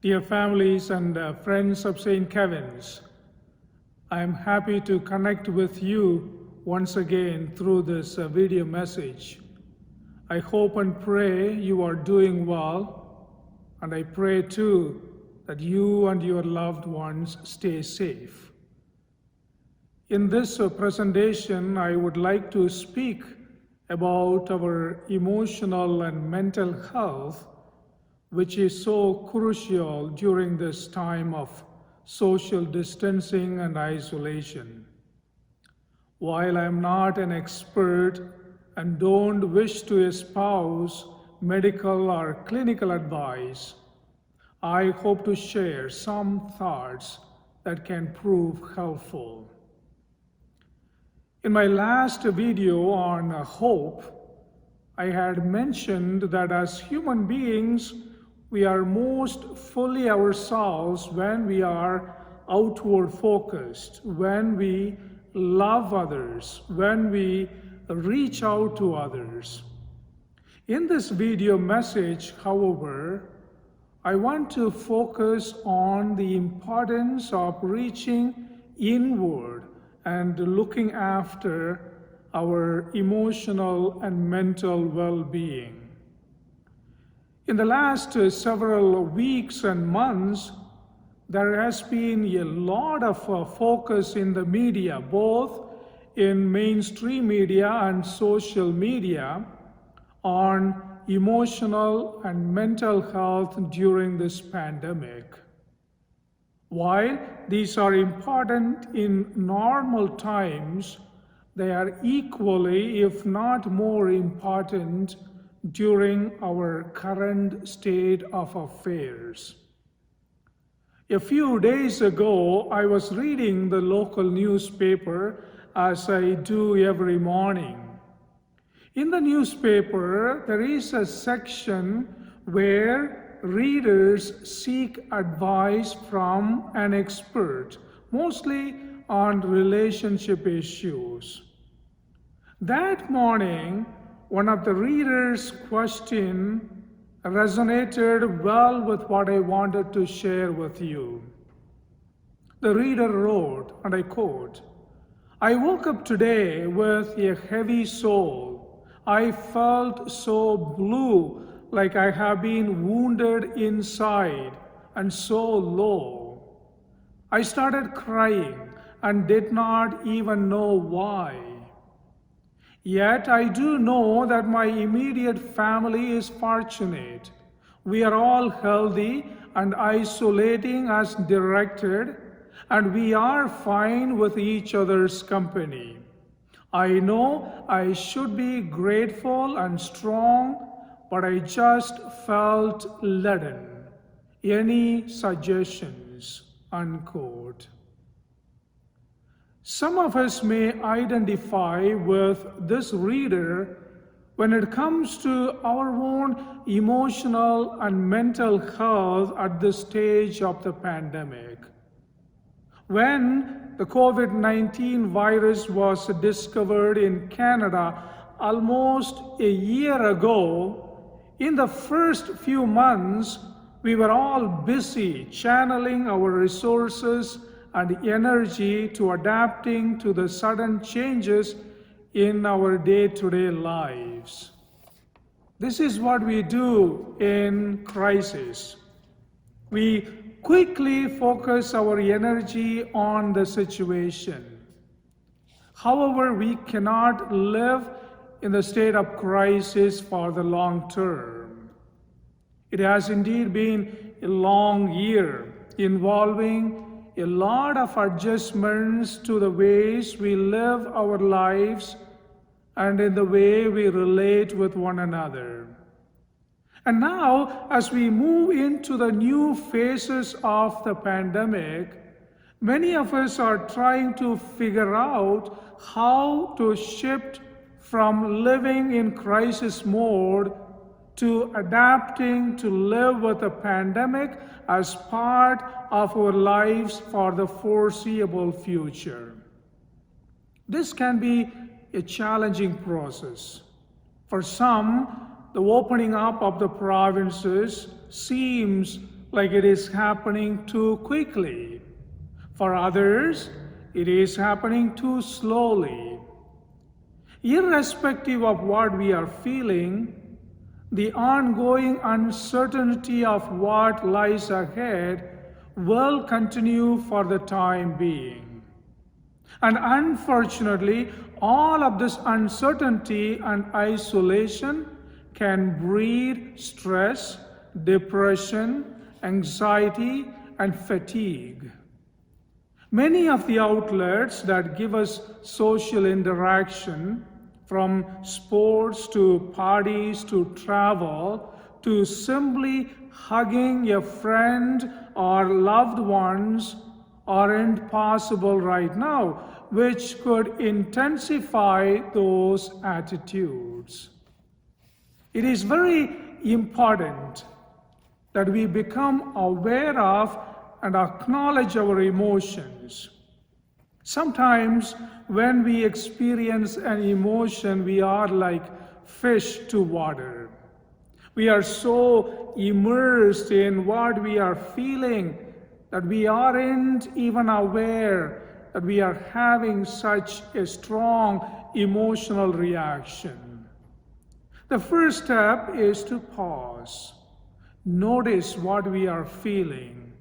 Dear families and friends of St. Kevin's, I am happy to connect with you once again through this video message. I hope and pray you are doing well, and I pray too that you and your loved ones stay safe. In this presentation, I would like to speak about our emotional and mental health, which is so crucial during this time of social distancing and isolation. While I am not an expert and don't wish to espouse medical or clinical advice, I hope to share some thoughts that can prove helpful. In my last video on hope, I had mentioned that as human beings, we are most fully ourselves when we are outward focused, when we love others, when we reach out to others. In this video message, however, I want to focus on the importance of reaching inward and looking after our emotional and mental well-being. In the last several weeks and months, there has been a lot of focus in the media, both in mainstream media and social media, on emotional and mental health during this pandemic. While these are important in normal times, they are equally, if not more important, during our current state of affairs. A few days ago, I was reading the local newspaper as I do every morning. In the newspaper, there is a section where readers seek advice from an expert, mostly on relationship issues. That morning, one of the readers' question resonated well with what I wanted to share with you. The reader wrote, and I quote, "I woke up today with a heavy soul. I felt so blue, like I have been wounded inside, and so low. I started crying and did not even know why. Yet I do know that my immediate family is fortunate. We are all healthy and isolating as directed, and we are fine with each other's company. I know I should be grateful and strong, but I just felt leaden. Any suggestions?" Unquote. Some of us may identify with this reader when it comes to our own emotional and mental health at this stage of the pandemic. When the COVID-19 virus was discovered in Canada almost a year ago, in the first few months, we were all busy channeling our resources and energy to adapting to the sudden changes in our day-to-day lives. This is what we do in crisis. We quickly focus our energy on the situation. However, we cannot live in the state of crisis for the long term. It has indeed been a long year involving a lot of adjustments to the ways we live our lives and in the way we relate with one another. And now, as we move into the new phases of the pandemic, many of us are trying to figure out how to shift from living in crisis mode to adapting to live with the pandemic as part of our lives for the foreseeable future. This can be a challenging process. For some, the opening up of the provinces seems like it is happening too quickly. For others, it is happening too slowly. Irrespective of what we are feeling, the ongoing uncertainty of what lies ahead will continue for the time being. And unfortunately, all of this uncertainty and isolation can breed stress, depression, anxiety, and fatigue. Many of the outlets that give us social interaction, from sports to parties to travel to simply hugging a friend or loved ones, aren't possible right now, which could intensify those attitudes. It is very important that we become aware of and acknowledge our emotions. Sometimes, when we experience an emotion, we are like fish to water. We are so immersed in what we are feeling that we aren't even aware that we are having such a strong emotional reaction. The first step is to pause, notice what we are feeling,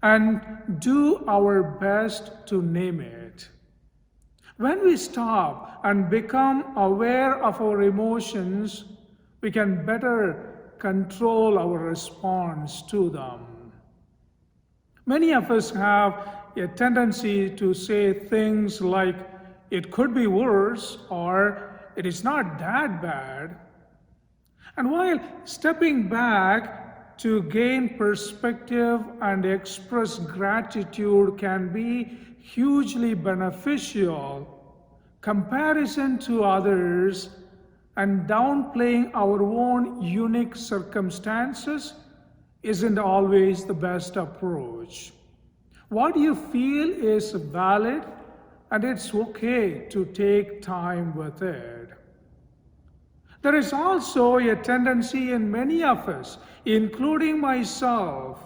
and do our best to name it. When we stop and become aware of our emotions, we can better control our response to them. Many of us have a tendency to say things like, it could be worse, or it is not that bad. And while stepping back to gain perspective and express gratitude can be hugely beneficial, comparison to others and downplaying our own unique circumstances isn't always the best approach. What you feel is valid, and it's okay to take time with it. There is also a tendency in many of us, including myself,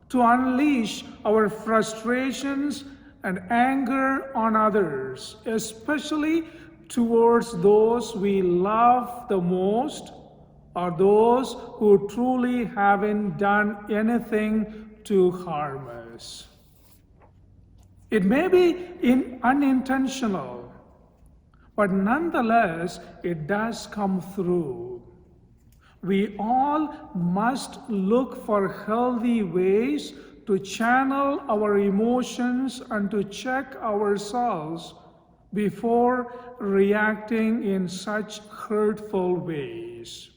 to unleash our frustrations and anger on others, especially towards those we love the most or those who truly haven't done anything to harm us. It may be unintentional, but nonetheless, it does come through. We all must look for healthy ways to channel our emotions and to check ourselves before reacting in such hurtful ways.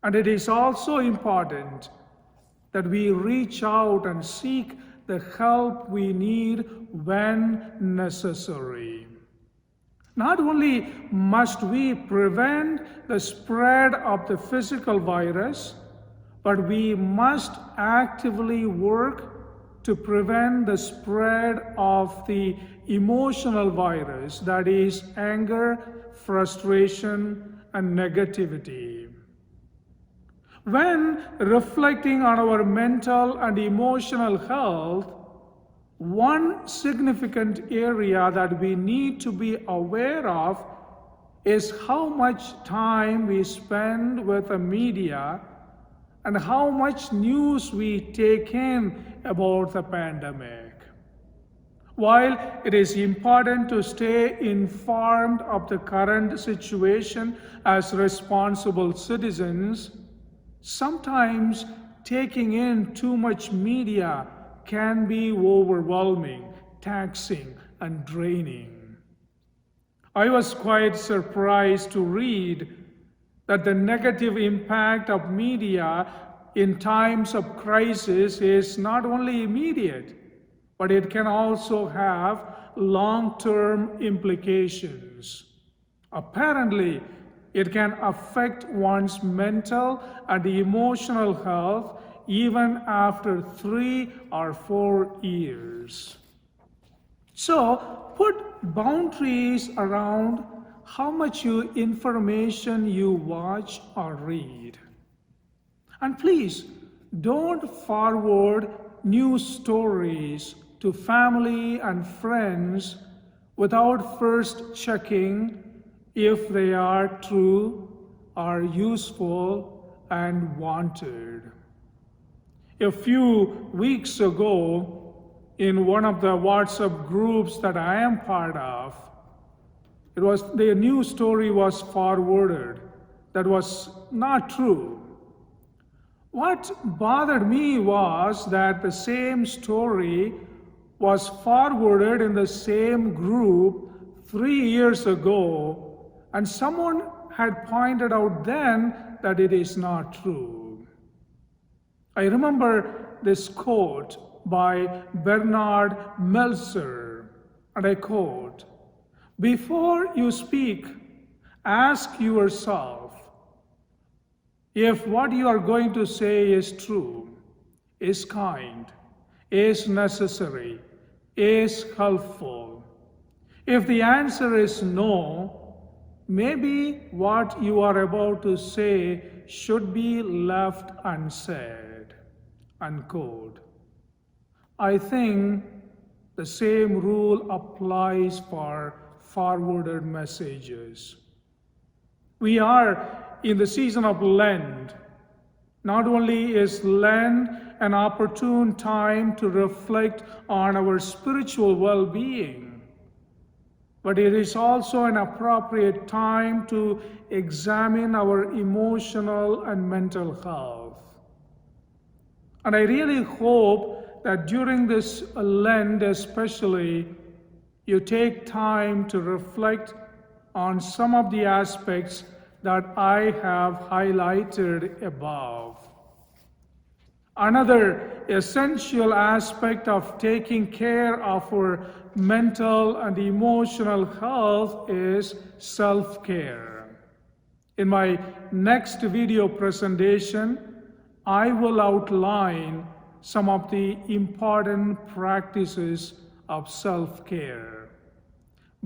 And it is also important that we reach out and seek the help we need when necessary. Not only must we prevent the spread of the physical virus, but we must actively work to prevent the spread of the emotional virus, that is, anger, frustration, and negativity. When reflecting on our mental and emotional health, one significant area that we need to be aware of is how much time we spend with the media and how much news we take in about the pandemic. While it is important to stay informed of the current situation as responsible citizens, sometimes taking in too much media can be overwhelming, taxing, and draining. I was quite surprised to read that the negative impact of media in times of crisis is not only immediate, but it can also have long-term implications. Apparently, it can affect one's mental and emotional health even after 3 or 4 years. So, put boundaries around how much information you watch or read. And please, Don't forward news stories to family and friends without first checking if they are true, are useful, and wanted. A few weeks ago, in one of the WhatsApp groups that I am part of, the news story was forwarded that was not true. What bothered me was that the same story was forwarded in the same group 3 years ago, and someone had pointed out then that it is not true. I remember this quote by Bernard Meltzer, and I quote, "Before you speak, ask yourself if what you are going to say is true, is kind, is necessary, is helpful. If the answer is no, maybe what you are about to say should be left unsaid." Unquote. I think the same rule applies for forwarded messages. We are in the season of Lent. Not only is Lent an opportune time to reflect on our spiritual well-being, but it is also an appropriate time to examine our emotional and mental health. And I really hope that during this Lent especially, you take time to reflect on some of the aspects that I have highlighted above. Another essential aspect of taking care of our mental and emotional health is self-care. In my next video presentation, I will outline some of the important practices of self-care.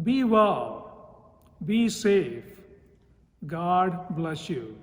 Be well, be safe. God bless you.